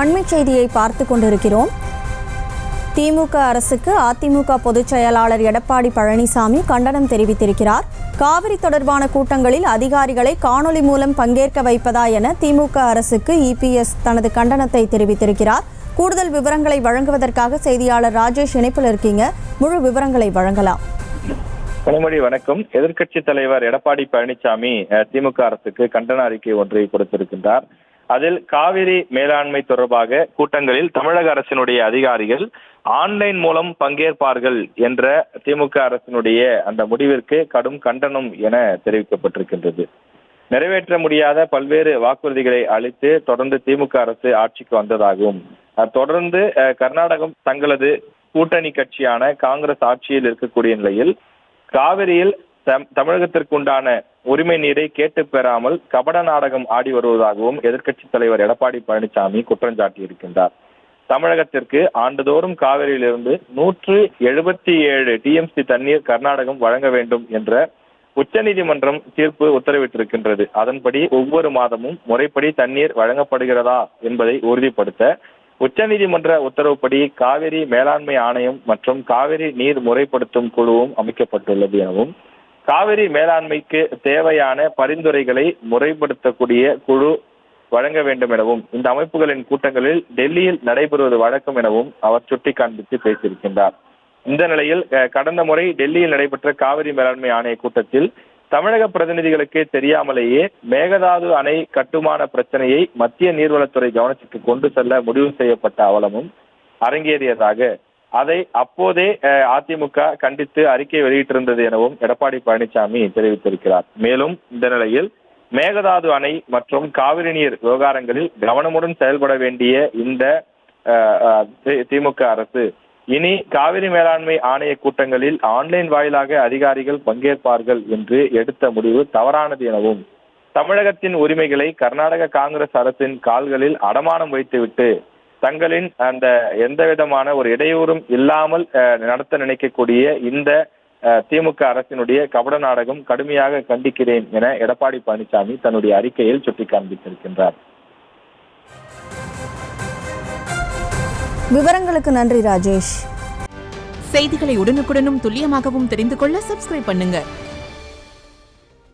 அண்மைச் செய்தியை பார்த்து கொண்டிருக்கிறோம். திமுக அரசுக்கு அதிமுக பொதுச் செயலாளர் எடப்பாடி பழனிசாமி கண்டனம் தெரிவித்திருக்கிறார். காவிரி தொடர்பான கூட்டங்களில் அதிகாரிகளை காணொலி மூலம் பங்கேற்க வைப்பதா என திமுக அரசுக்கு இபிஎஸ் தனது கண்டனத்தை தெரிவித்திருக்கிறார். கூடுதல் விவரங்களை வழங்குவதற்காக செய்தியாளர் ராஜேஷ் இணைப்பில் இருக்கீங்க. முழு விவரங்களை வழங்கலாம். கனிமொழி வணக்கம். எதிர்க்கட்சித் தலைவர் எடப்பாடி பழனிசாமி திமுக அரசுக்கு கண்டன அறிக்கை ஒன்றை கொடுத்திருக்கின்றார். அதில் காவிரி மேலாண்மை தொடர்பாக கூட்டங்களில் தமிழக அரசினுடைய அதிகாரிகள் ஆன்லைன் மூலம் பங்கேற்பார்கள் என்ற திமுக அரசினுடைய அந்த முடிவிற்கு கடும் கண்டனம் என தெரிவிக்கப்பட்டிருக்கின்றது. நிறைவேற்ற முடியாத பல்வேறு வாக்குறுதிகளை அளித்து தொடர்ந்து திமுக அரசு ஆட்சிக்கு வந்ததாகவும், தொடர்ந்து கர்நாடகம் தங்களது கூட்டணி கட்சியான காங்கிரஸ் ஆட்சியில் இருக்கக்கூடிய நிலையில் காவிரியில் தமிழகத்திற்கு உண்டான உரிமை நீரை கேட்டு பெறாமல் கபட நாடகம் ஆடி வருவதாகவும் எதிர்க்கட்சித் தலைவர் எடப்பாடி பழனிசாமி குற்றம் சாட்டியிருக்கின்றார். தமிழகத்திற்கு ஆண்டுதோறும் காவிரியிலிருந்து 177 டிஎம்சி தண்ணீர் கர்நாடகம் வழங்க வேண்டும் என்ற உச்சநீதிமன்றம் தீர்ப்பு உத்தரவிட்டிருக்கின்றது. அதன்படி ஒவ்வொரு மாதமும் முறைப்படி தண்ணீர் வழங்கப்படுகிறதா என்பதை உறுதிப்படுத்த உச்சநீதிமன்ற உத்தரவுப்படி காவிரி மேலாண்மை ஆணையம் மற்றும் காவிரி நீர் முறைப்படுத்தும் குழுவும் அமைக்கப்பட்டுள்ளது எனவும், காவிரி மேலாண்மைக்கு தேவையான பரிந்துரைகளை முறைப்படுத்தக்கூடிய குழு வழங்க வேண்டும் எனவும், இந்த அமைப்புகளின் கூட்டங்களில் டெல்லியில் நடைபெறுவது வழக்கம் எனவும் அவர் சுட்டிக்காண்பித்து பேசியிருக்கின்றார். இந்த நிலையில் கடந்த முறை டெல்லியில் நடைபெற்ற காவிரி மேலாண்மை ஆணைய கூட்டத்தில் தமிழக பிரதிநிதிகளுக்கு தெரியாமலேயே மேகதாது அணை கட்டுமான பிரச்சனையை மத்திய நீர்வளத்துறை கவனத்திற்கு கொண்டு செல்ல முடிவு செய்யப்பட்ட அவலமும் அரங்கேறியதாக அதை அப்போதே அதிமுக கண்டித்து அறிக்கை வெளியிட்டிருந்தது எனவும் எடப்பாடி பழனிசாமி தெரிவித்திருக்கிறார். மேலும் இந்த நிலையில் மேகதாது அணை மற்றும் காவிரி நீர் விவகாரங்களில் கவனமுடன் செயல்பட வேண்டிய இந்த திமுக அரசு இனி காவிரி மேலாண்மை ஆணைய கூட்டங்களில் ஆன்லைன் வாயிலாக அதிகாரிகள் பங்கேற்பார்கள் என்று எடுத்த முடிவு தவறானது எனவும், தமிழகத்தின் உரிமைகளை கர்நாடக காங்கிரஸ் அரசின் கால்களில் அடமானம் வைத்துவிட்டு தங்களின் அந்த எந்த விதமான ஒரு இடையூறும் இல்லாமல் நடத்த நினைக்கக்கூடிய இந்த திமுக அரசினுடைய கபட நாடகம் கடுமையாக கண்டிக்கிறேன் என எடப்பாடி பழனிசாமி தன்னுடைய அறிக்கையில் சுட்டிக்காண்பித்திருக்கின்றார். விவரங்களுக்கு நன்றி ராஜேஷ். செய்திகளை உடனுக்குடனும் துல்லியமாகவும் தெரிந்து கொள்ள சப்ஸ்கிரைப் பண்ணுங்க.